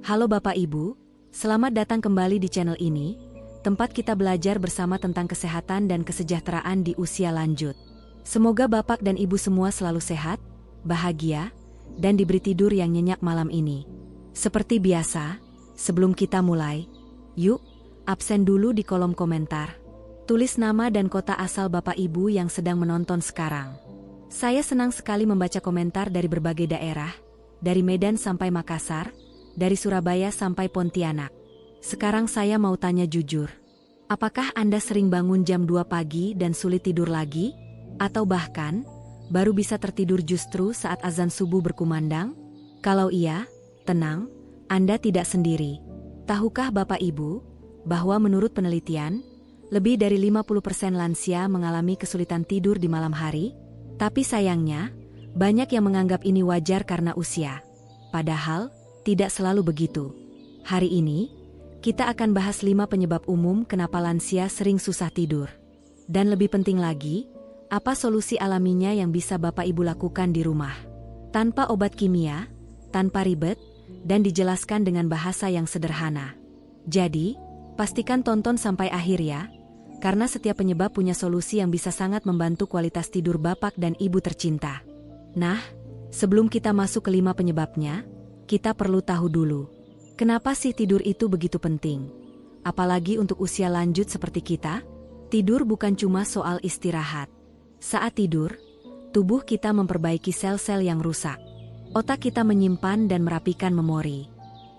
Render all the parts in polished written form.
Halo Bapak Ibu, selamat datang kembali di channel ini, tempat kita belajar bersama tentang kesehatan dan kesejahteraan di usia lanjut. Semoga Bapak dan Ibu semua selalu sehat, bahagia, dan diberi tidur yang nyenyak malam ini. Seperti biasa, sebelum kita mulai, yuk, absen dulu di kolom komentar. Tulis nama dan kota asal Bapak Ibu yang sedang menonton sekarang. Saya senang sekali membaca komentar dari berbagai daerah, dari Medan sampai Makassar, dari Surabaya sampai Pontianak. Sekarang saya mau tanya jujur. Apakah Anda sering bangun jam 2 pagi dan sulit tidur lagi? Atau bahkan, baru bisa tertidur justru saat azan subuh berkumandang? Kalau iya, tenang, Anda tidak sendiri. Tahukah Bapak Ibu, bahwa menurut penelitian, lebih dari 50% lansia mengalami kesulitan tidur di malam hari? Tapi sayangnya, banyak yang menganggap ini wajar karena usia. Padahal, tidak selalu begitu. Hari ini, kita akan bahas 5 penyebab umum kenapa lansia sering susah tidur. Dan lebih penting lagi, apa solusi alaminya yang bisa Bapak Ibu lakukan di rumah. Tanpa obat kimia, tanpa ribet, dan dijelaskan dengan bahasa yang sederhana. Jadi, pastikan tonton sampai akhir ya, karena setiap penyebab punya solusi yang bisa sangat membantu kualitas tidur Bapak dan Ibu tercinta. Nah, sebelum kita masuk ke 5 penyebabnya, kita perlu tahu dulu, kenapa sih tidur itu begitu penting? Apalagi untuk usia lanjut seperti kita, tidur bukan cuma soal istirahat. Saat tidur, tubuh kita memperbaiki sel-sel yang rusak. Otak kita menyimpan dan merapikan memori.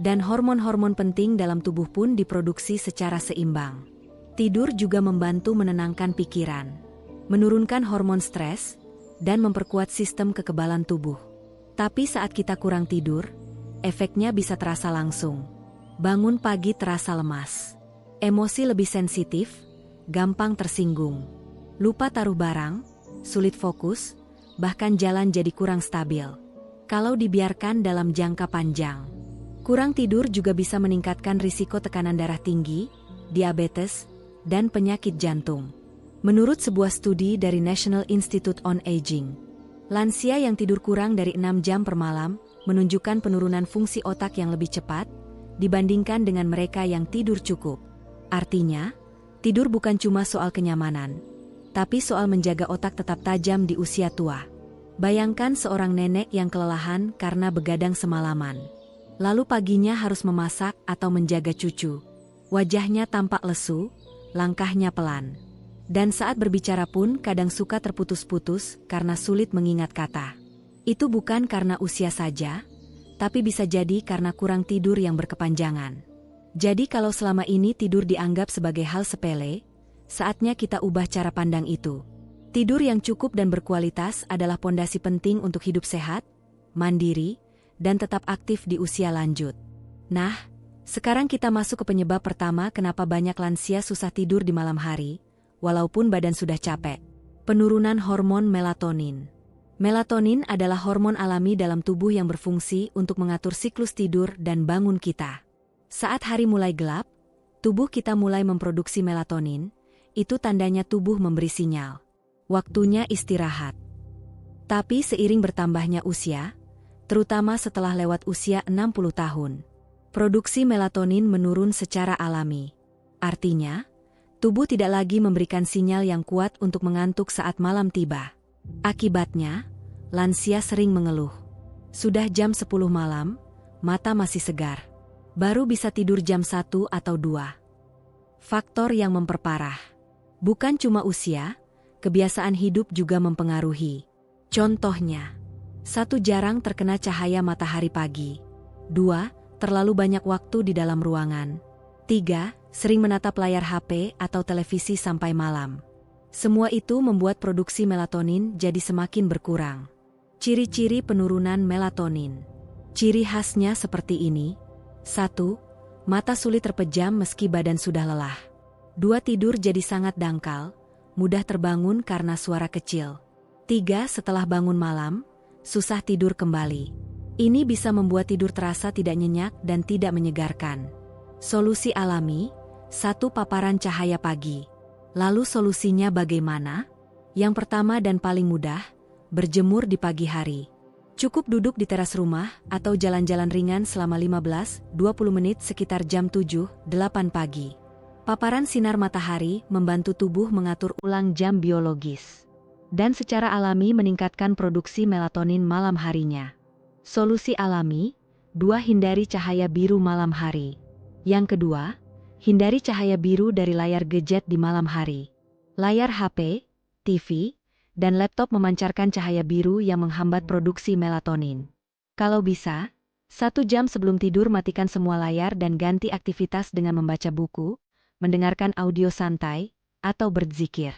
Dan hormon-hormon penting dalam tubuh pun diproduksi secara seimbang. Tidur juga membantu menenangkan pikiran, menurunkan hormon stres, dan memperkuat sistem kekebalan tubuh. Tapi saat kita kurang tidur, efeknya bisa terasa langsung. Bangun pagi terasa lemas. Emosi lebih sensitif, gampang tersinggung. Lupa taruh barang, sulit fokus, bahkan jalan jadi kurang stabil. Kalau dibiarkan dalam jangka panjang. Kurang tidur juga bisa meningkatkan risiko tekanan darah tinggi, diabetes, dan penyakit jantung. Menurut sebuah studi dari National Institute on Aging, lansia yang tidur kurang dari 6 jam per malam menunjukkan penurunan fungsi otak yang lebih cepat dibandingkan dengan mereka yang tidur cukup. Artinya, tidur bukan cuma soal kenyamanan, tapi soal menjaga otak tetap tajam di usia tua. Bayangkan seorang nenek yang kelelahan karena begadang semalaman. Lalu paginya harus memasak atau menjaga cucu. Wajahnya tampak lesu, langkahnya pelan. Dan saat berbicara pun kadang suka terputus-putus karena sulit mengingat kata. Itu bukan karena usia saja, tapi bisa jadi karena kurang tidur yang berkepanjangan. Jadi kalau selama ini tidur dianggap sebagai hal sepele, saatnya kita ubah cara pandang itu. Tidur yang cukup dan berkualitas adalah pondasi penting untuk hidup sehat, mandiri, dan tetap aktif di usia lanjut. Nah, sekarang kita masuk ke penyebab pertama kenapa banyak lansia susah tidur di malam hari, walaupun badan sudah capek. Penurunan hormon melatonin. Melatonin adalah hormon alami dalam tubuh yang berfungsi untuk mengatur siklus tidur dan bangun kita. Saat hari mulai gelap, tubuh kita mulai memproduksi melatonin, itu tandanya tubuh memberi sinyal. Waktunya istirahat. Tapi seiring bertambahnya usia, terutama setelah lewat usia 60 tahun, produksi melatonin menurun secara alami. Artinya, tubuh tidak lagi memberikan sinyal yang kuat untuk mengantuk saat malam tiba. Akibatnya, lansia sering mengeluh. Sudah jam 10 malam, mata masih segar. Baru bisa tidur jam 1 atau 2. Faktor yang memperparah. Bukan cuma usia, kebiasaan hidup juga mempengaruhi. Contohnya, 1. Jarang terkena cahaya matahari pagi. 2. Terlalu banyak waktu di dalam ruangan. 3. Sering menatap layar HP atau televisi sampai malam. Semua itu membuat produksi melatonin jadi semakin berkurang. Ciri-ciri penurunan melatonin. Ciri khasnya seperti ini. 1. Mata sulit terpejam meski badan sudah lelah. 2. Tidur jadi sangat dangkal, mudah terbangun karena suara kecil. 3. Setelah bangun malam, susah tidur kembali. Ini bisa membuat tidur terasa tidak nyenyak dan tidak menyegarkan. Solusi alami, 1. Paparan cahaya pagi. Lalu solusinya bagaimana? Yang pertama dan paling mudah, berjemur di pagi hari. Cukup duduk di teras rumah atau jalan-jalan ringan selama 15-20 menit sekitar jam 7-8 pagi. Paparan sinar matahari membantu tubuh mengatur ulang jam biologis dan secara alami meningkatkan produksi melatonin malam harinya. Solusi alami, 2. Hindari cahaya biru malam hari. Yang kedua, hindari cahaya biru dari layar gadget di malam hari. Layar HP, TV, dan laptop memancarkan cahaya biru yang menghambat produksi melatonin. Kalau bisa, 1 jam sebelum tidur matikan semua layar dan ganti aktivitas dengan membaca buku, mendengarkan audio santai, atau berzikir.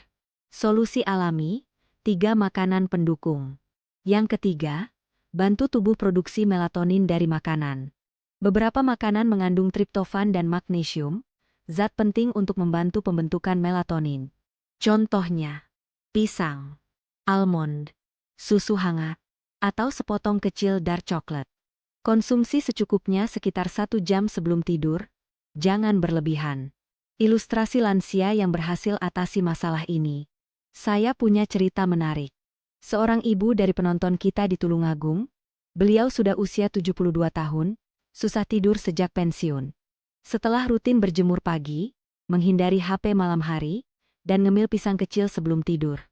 Solusi alami, 3. Makanan pendukung. Yang ketiga, bantu tubuh produksi melatonin dari makanan. Beberapa makanan mengandung triptofan dan magnesium, zat penting untuk membantu pembentukan melatonin. Contohnya, pisang, almond, susu hangat, atau sepotong kecil dark chocolate. Konsumsi secukupnya sekitar 1 jam sebelum tidur, jangan berlebihan. Ilustrasi lansia yang berhasil atasi masalah ini. Saya punya cerita menarik. Seorang ibu dari penonton kita di Tulungagung, beliau sudah usia 72 tahun, susah tidur sejak pensiun. Setelah rutin berjemur pagi, menghindari HP malam hari, dan ngemil pisang kecil sebelum tidur,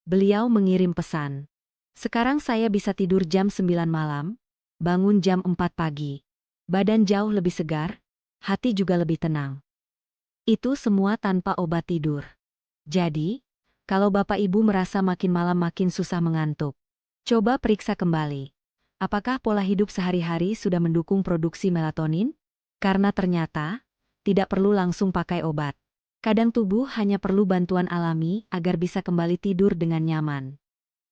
beliau mengirim pesan. Sekarang saya bisa tidur jam 9 malam, bangun jam 4 pagi. Badan jauh lebih segar, hati juga lebih tenang. Itu semua tanpa obat tidur. Jadi, kalau Bapak Ibu merasa makin malam makin susah mengantuk, coba periksa kembali. Apakah pola hidup sehari-hari sudah mendukung produksi melatonin? Karena ternyata, tidak perlu langsung pakai obat. Kadang tubuh hanya perlu bantuan alami agar bisa kembali tidur dengan nyaman.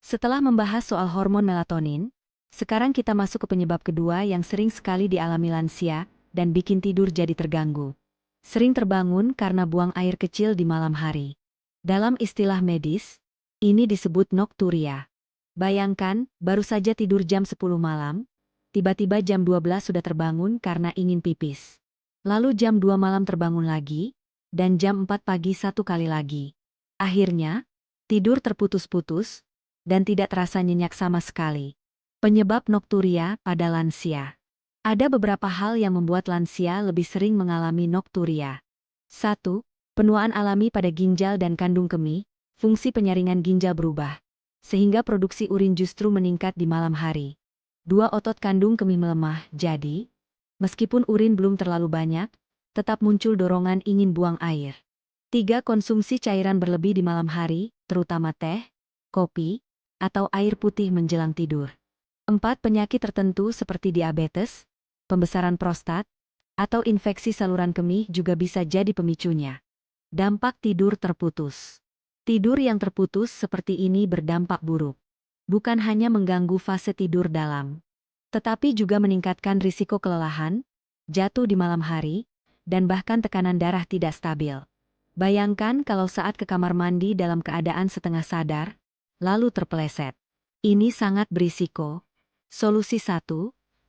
Setelah membahas soal hormon melatonin, sekarang kita masuk ke penyebab kedua yang sering sekali dialami lansia dan bikin tidur jadi terganggu. Sering terbangun karena buang air kecil di malam hari. Dalam istilah medis, ini disebut nokturia. Bayangkan, baru saja tidur jam 10 malam, tiba-tiba jam 12 sudah terbangun karena ingin pipis. Lalu jam 2 malam terbangun lagi, dan jam 4 pagi 1 kali lagi. Akhirnya, tidur terputus-putus, dan tidak terasa nyenyak sama sekali. Penyebab nokturia pada lansia. Ada beberapa hal yang membuat lansia lebih sering mengalami nokturia. 1. Penuaan alami pada ginjal dan kandung kemih, fungsi penyaringan ginjal berubah, sehingga produksi urin justru meningkat di malam hari. 2. Otot kandung kemih melemah, jadi, meskipun urin belum terlalu banyak, tetap muncul dorongan ingin buang air. 3. Konsumsi cairan berlebih di malam hari, terutama teh, kopi, atau air putih menjelang tidur. 4. Penyakit tertentu seperti diabetes, pembesaran prostat, atau infeksi saluran kemih juga bisa jadi pemicunya. Dampak tidur terputus. Tidur yang terputus seperti ini berdampak buruk. Bukan hanya mengganggu fase tidur dalam, tetapi juga meningkatkan risiko kelelahan, jatuh di malam hari, dan bahkan tekanan darah tidak stabil. Bayangkan kalau saat ke kamar mandi dalam keadaan setengah sadar, lalu terpeleset. Ini sangat berisiko. Solusi 1,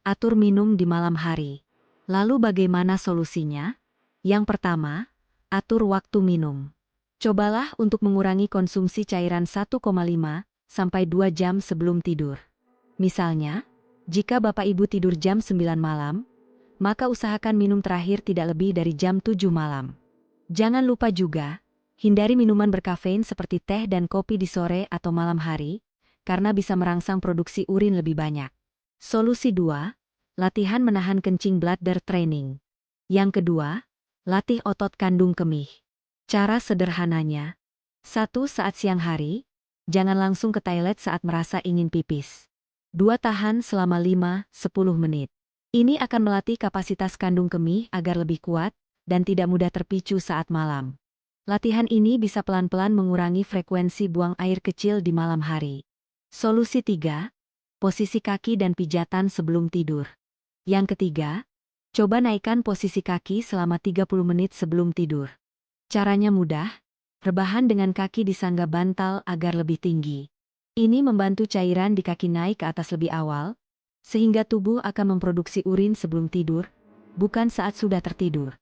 atur minum di malam hari. Lalu bagaimana solusinya? Yang pertama, atur waktu minum. Cobalah untuk mengurangi konsumsi cairan 1,5 sampai 2 jam sebelum tidur. Misalnya, jika Bapak Ibu tidur jam 9 malam, maka usahakan minum terakhir tidak lebih dari jam 7 malam. Jangan lupa juga, hindari minuman berkafein seperti teh dan kopi di sore atau malam hari, karena bisa merangsang produksi urin lebih banyak. Solusi 2, latihan menahan kencing bladder training. Yang kedua, latih otot kandung kemih. Cara sederhananya, 1. Saat siang hari, jangan langsung ke toilet saat merasa ingin pipis. 2. Tahan selama 5-10 menit. Ini akan melatih kapasitas kandung kemih agar lebih kuat dan tidak mudah terpicu saat malam. Latihan ini bisa pelan-pelan mengurangi frekuensi buang air kecil di malam hari. Solusi 3, posisi kaki dan pijatan sebelum tidur. Yang ketiga, coba naikkan posisi kaki selama 30 menit sebelum tidur. Caranya mudah, rebahan dengan kaki disangga bantal agar lebih tinggi. Ini membantu cairan di kaki naik ke atas lebih awal, sehingga tubuh akan memproduksi urin sebelum tidur, bukan saat sudah tertidur.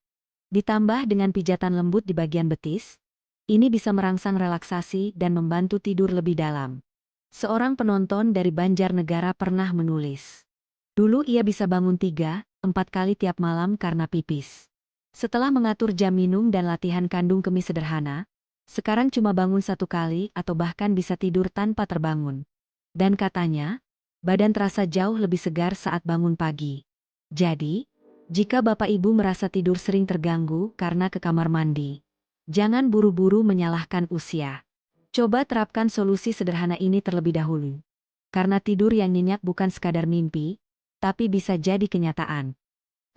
Ditambah dengan pijatan lembut di bagian betis, ini bisa merangsang relaksasi dan membantu tidur lebih dalam. Seorang penonton dari Banjarnegara pernah menulis. Dulu ia bisa bangun 3-4 kali tiap malam karena pipis. Setelah mengatur jam minum dan latihan kandung kemih sederhana, sekarang cuma bangun 1 kali atau bahkan bisa tidur tanpa terbangun. Dan katanya, badan terasa jauh lebih segar saat bangun pagi. Jadi, jika Bapak Ibu merasa tidur sering terganggu karena ke kamar mandi, jangan buru-buru menyalahkan usia. Coba terapkan solusi sederhana ini terlebih dahulu. Karena tidur yang nyenyak bukan sekadar mimpi, tapi bisa jadi kenyataan.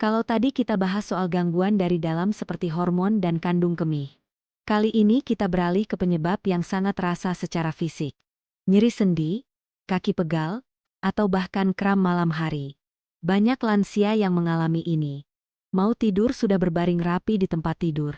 Kalau tadi kita bahas soal gangguan dari dalam seperti hormon dan kandung kemih. Kali ini kita beralih ke penyebab yang sangat terasa secara fisik. Nyeri sendi, kaki pegal, atau bahkan kram malam hari. Banyak lansia yang mengalami ini. Mau tidur sudah berbaring rapi di tempat tidur.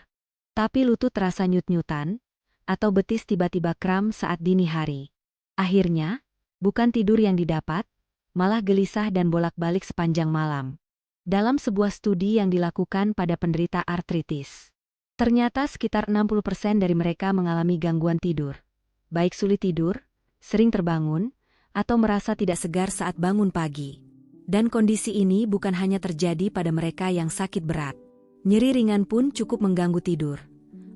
Tapi lutut terasa nyut-nyutan, atau betis tiba-tiba kram saat dini hari. Akhirnya, bukan tidur yang didapat, malah gelisah dan bolak-balik sepanjang malam. Dalam sebuah studi yang dilakukan pada penderita artritis, ternyata sekitar 60% dari mereka mengalami gangguan tidur. Baik sulit tidur, sering terbangun, atau merasa tidak segar saat bangun pagi. Dan kondisi ini bukan hanya terjadi pada mereka yang sakit berat. Nyeri ringan pun cukup mengganggu tidur.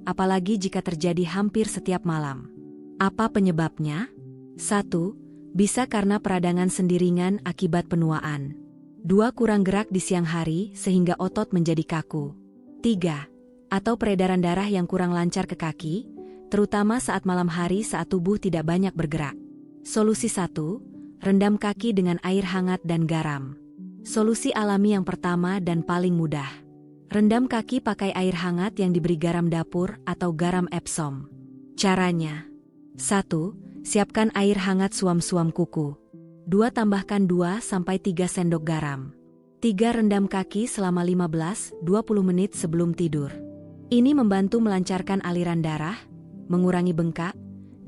Apalagi jika terjadi hampir setiap malam. Apa penyebabnya? 1. Bisa karena peradangan sendi ringan akibat penuaan. 2. Kurang gerak di siang hari sehingga otot menjadi kaku. 3. Atau peredaran darah yang kurang lancar ke kaki, terutama saat malam hari saat tubuh tidak banyak bergerak. Solusi 1. Rendam kaki dengan air hangat dan garam. Solusi alami yang pertama dan paling mudah. Rendam kaki pakai air hangat yang diberi garam dapur atau garam Epsom. Caranya: 1. Siapkan air hangat suam-suam kuku. 2. Tambahkan 2-3 sendok garam. 3. Rendam kaki selama 15-20 menit sebelum tidur. Ini membantu melancarkan aliran darah, mengurangi bengkak,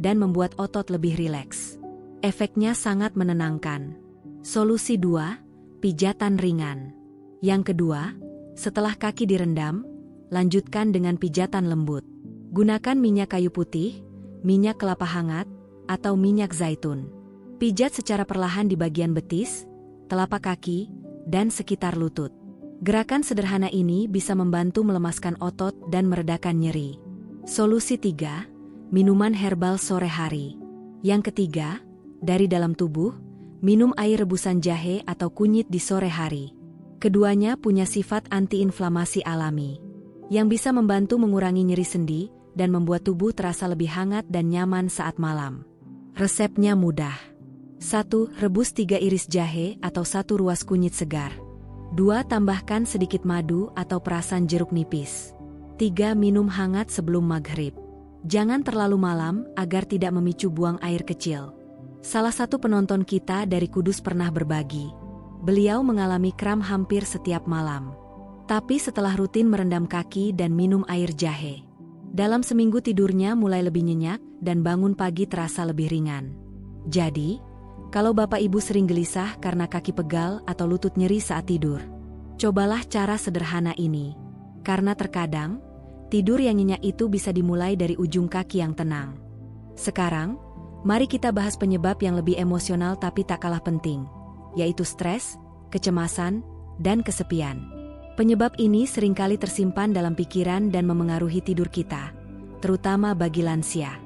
dan membuat otot lebih rileks. Efeknya sangat menenangkan. Solusi 2. Pijatan ringan. Yang kedua, setelah kaki direndam, lanjutkan dengan pijatan lembut. Gunakan minyak kayu putih, minyak kelapa hangat, atau minyak zaitun. Pijat secara perlahan di bagian betis, telapak kaki, dan sekitar lutut. Gerakan sederhana ini bisa membantu melemaskan otot dan meredakan nyeri. Solusi 3. Minuman herbal sore hari. Yang ketiga, dari dalam tubuh, minum air rebusan jahe atau kunyit di sore hari. Keduanya punya sifat antiinflamasi alami, yang bisa membantu mengurangi nyeri sendi dan membuat tubuh terasa lebih hangat dan nyaman saat malam. Resepnya mudah. 1. Rebus 3 iris jahe atau 1 ruas kunyit segar. 2. Tambahkan sedikit madu atau perasan jeruk nipis. 3. Minum hangat sebelum maghrib. Jangan terlalu malam agar tidak memicu buang air kecil. Salah satu penonton kita dari Kudus pernah berbagi. Beliau mengalami kram hampir setiap malam. Tapi setelah rutin merendam kaki dan minum air jahe, dalam seminggu tidurnya mulai lebih nyenyak dan bangun pagi terasa lebih ringan. Jadi, kalau Bapak Ibu sering gelisah karena kaki pegal atau lutut nyeri saat tidur, cobalah cara sederhana ini. Karena terkadang, tidur yang nyenyak itu bisa dimulai dari ujung kaki yang tenang. Sekarang, mari kita bahas penyebab yang lebih emosional tapi tak kalah penting, yaitu stres, kecemasan, dan kesepian. Penyebab ini seringkali tersimpan dalam pikiran dan memengaruhi tidur kita, terutama bagi lansia.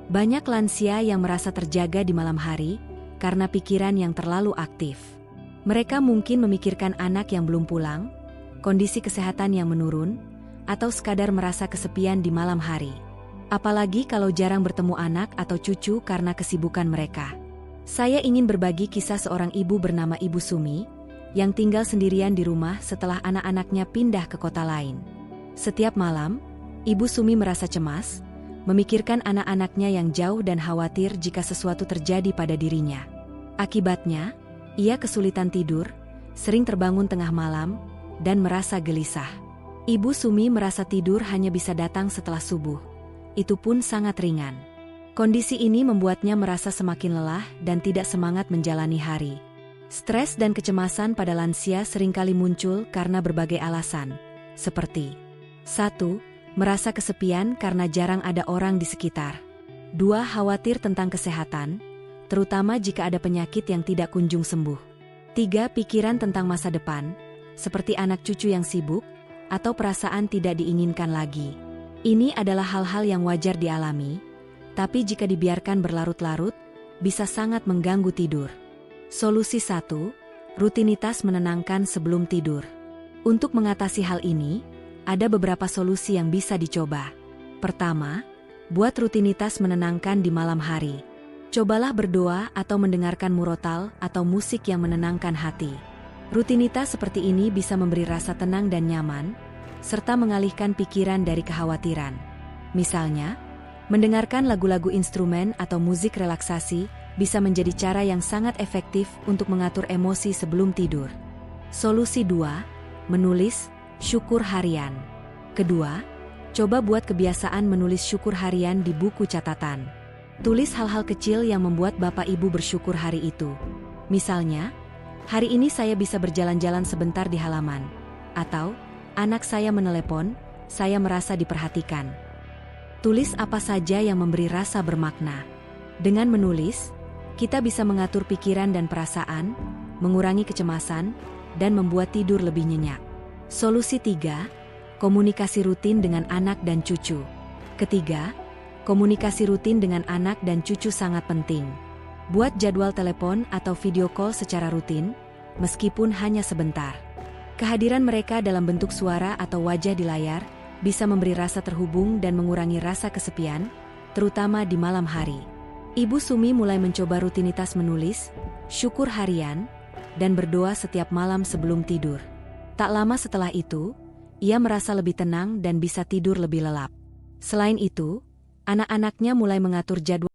Banyak lansia yang merasa terjaga di malam hari karena pikiran yang terlalu aktif. Mereka mungkin memikirkan anak yang belum pulang, kondisi kesehatan yang menurun, atau sekadar merasa kesepian di malam hari. Apalagi kalau jarang bertemu anak atau cucu karena kesibukan mereka. Saya ingin berbagi kisah seorang ibu bernama Ibu Sumi, yang tinggal sendirian di rumah setelah anak-anaknya pindah ke kota lain. Setiap malam, Ibu Sumi merasa cemas, memikirkan anak-anaknya yang jauh dan khawatir jika sesuatu terjadi pada dirinya. Akibatnya, ia kesulitan tidur, sering terbangun tengah malam, dan merasa gelisah. Ibu Sumi merasa tidur hanya bisa datang setelah subuh. Itu pun sangat ringan. Kondisi ini membuatnya merasa semakin lelah dan tidak semangat menjalani hari. Stres dan kecemasan pada lansia seringkali muncul karena berbagai alasan, seperti 1. Merasa kesepian karena jarang ada orang di sekitar. 2. Khawatir tentang kesehatan, terutama jika ada penyakit yang tidak kunjung sembuh. 3. Pikiran tentang masa depan, seperti anak cucu yang sibuk, atau perasaan tidak diinginkan lagi. Ini adalah hal-hal yang wajar dialami, tapi jika dibiarkan berlarut-larut, bisa sangat mengganggu tidur. Solusi 1. Rutinitas menenangkan sebelum tidur. Untuk mengatasi hal ini, ada beberapa solusi yang bisa dicoba. Pertama, buat rutinitas menenangkan di malam hari. Cobalah berdoa atau mendengarkan murotal atau musik yang menenangkan hati. Rutinitas seperti ini bisa memberi rasa tenang dan nyaman, serta mengalihkan pikiran dari kekhawatiran. Misalnya, mendengarkan lagu-lagu instrumen atau musik relaksasi bisa menjadi cara yang sangat efektif untuk mengatur emosi sebelum tidur. Solusi 2. Menulis syukur harian. Kedua, coba buat kebiasaan menulis syukur harian di buku catatan. Tulis hal-hal kecil yang membuat Bapak Ibu bersyukur hari itu. Misalnya, hari ini saya bisa berjalan-jalan sebentar di halaman. Atau, anak saya menelepon, saya merasa diperhatikan. Tulis apa saja yang memberi rasa bermakna. Dengan menulis, kita bisa mengatur pikiran dan perasaan, mengurangi kecemasan, dan membuat tidur lebih nyenyak. Solusi 3. Komunikasi rutin dengan anak dan cucu. Ketiga, komunikasi rutin dengan anak dan cucu sangat penting. Buat jadwal telepon atau video call secara rutin, meskipun hanya sebentar. Kehadiran mereka dalam bentuk suara atau wajah di layar bisa memberi rasa terhubung dan mengurangi rasa kesepian, terutama di malam hari. Ibu Sumi mulai mencoba rutinitas menulis syukur harian dan berdoa setiap malam sebelum tidur. Tak lama setelah itu, ia merasa lebih tenang dan bisa tidur lebih lelap. Selain itu, anak-anaknya mulai mengatur jadwal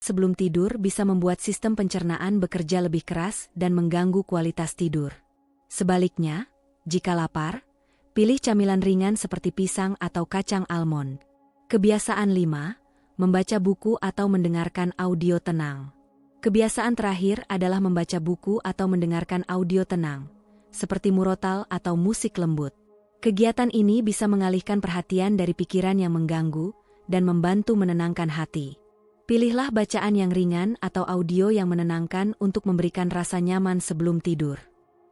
Sebelum tidur bisa membuat sistem pencernaan bekerja lebih keras dan mengganggu kualitas tidur. Sebaliknya, jika lapar, pilih camilan ringan seperti pisang atau kacang almond. Kebiasaan 5. Membaca buku atau mendengarkan audio tenang. Kebiasaan terakhir adalah membaca buku atau mendengarkan audio tenang, seperti murotal atau musik lembut. Kegiatan ini bisa mengalihkan perhatian dari pikiran yang mengganggu dan membantu menenangkan hati. Pilihlah bacaan yang ringan atau audio yang menenangkan untuk memberikan rasa nyaman sebelum tidur.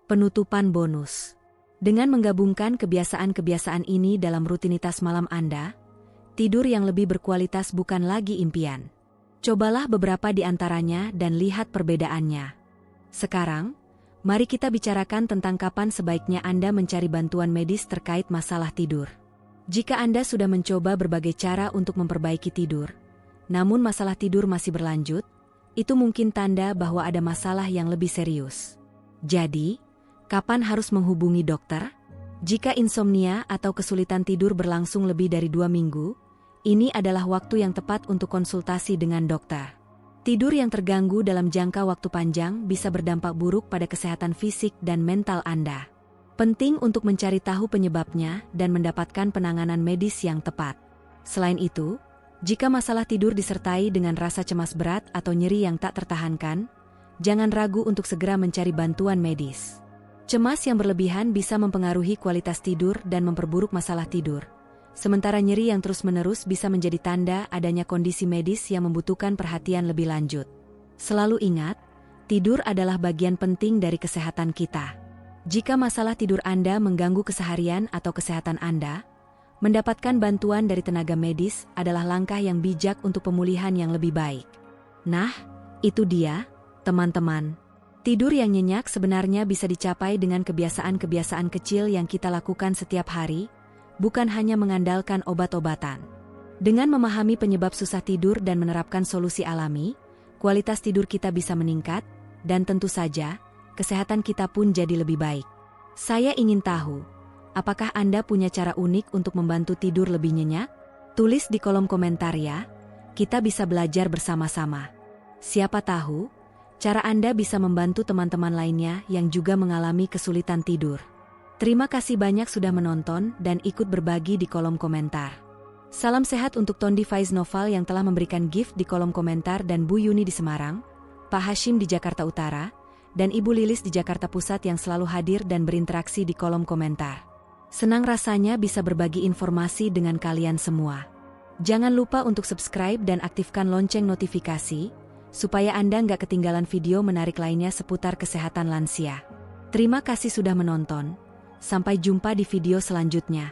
Penutupan bonus. Dengan menggabungkan kebiasaan-kebiasaan ini dalam rutinitas malam Anda, tidur yang lebih berkualitas bukan lagi impian. Cobalah beberapa di antaranya dan lihat perbedaannya. Sekarang, mari kita bicarakan tentang kapan sebaiknya Anda mencari bantuan medis terkait masalah tidur. Jika Anda sudah mencoba berbagai cara untuk memperbaiki tidur, namun masalah tidur masih berlanjut, itu mungkin tanda bahwa ada masalah yang lebih serius. Jadi, kapan harus menghubungi dokter? Jika insomnia atau kesulitan tidur berlangsung lebih dari 2 minggu, ini adalah waktu yang tepat untuk konsultasi dengan dokter. Tidur yang terganggu dalam jangka waktu panjang bisa berdampak buruk pada kesehatan fisik dan mental Anda. Penting untuk mencari tahu penyebabnya dan mendapatkan penanganan medis yang tepat. Selain itu, jika masalah tidur disertai dengan rasa cemas berat atau nyeri yang tak tertahankan, jangan ragu untuk segera mencari bantuan medis. Cemas yang berlebihan bisa mempengaruhi kualitas tidur dan memperburuk masalah tidur. Sementara nyeri yang terus-menerus bisa menjadi tanda adanya kondisi medis yang membutuhkan perhatian lebih lanjut. Selalu ingat, tidur adalah bagian penting dari kesehatan kita. Jika masalah tidur Anda mengganggu keseharian atau kesehatan Anda, mendapatkan bantuan dari tenaga medis adalah langkah yang bijak untuk pemulihan yang lebih baik. Nah, itu dia, teman-teman. Tidur yang nyenyak sebenarnya bisa dicapai dengan kebiasaan-kebiasaan kecil yang kita lakukan setiap hari, bukan hanya mengandalkan obat-obatan. Dengan memahami penyebab susah tidur dan menerapkan solusi alami, kualitas tidur kita bisa meningkat, dan tentu saja, kesehatan kita pun jadi lebih baik. Saya ingin tahu, apakah Anda punya cara unik untuk membantu tidur lebih nyenyak? Tulis di kolom komentar ya, kita bisa belajar bersama-sama. Siapa tahu, cara Anda bisa membantu teman-teman lainnya yang juga mengalami kesulitan tidur. Terima kasih banyak sudah menonton dan ikut berbagi di kolom komentar. Salam sehat untuk Tondi Faiz Noval yang telah memberikan gift di kolom komentar dan Bu Yuni di Semarang, Pak Hashim di Jakarta Utara, dan Ibu Lilis di Jakarta Pusat yang selalu hadir dan berinteraksi di kolom komentar. Senang rasanya bisa berbagi informasi dengan kalian semua. Jangan lupa untuk subscribe dan aktifkan lonceng notifikasi, supaya Anda nggak ketinggalan video menarik lainnya seputar kesehatan lansia. Terima kasih sudah menonton. Sampai jumpa di video selanjutnya.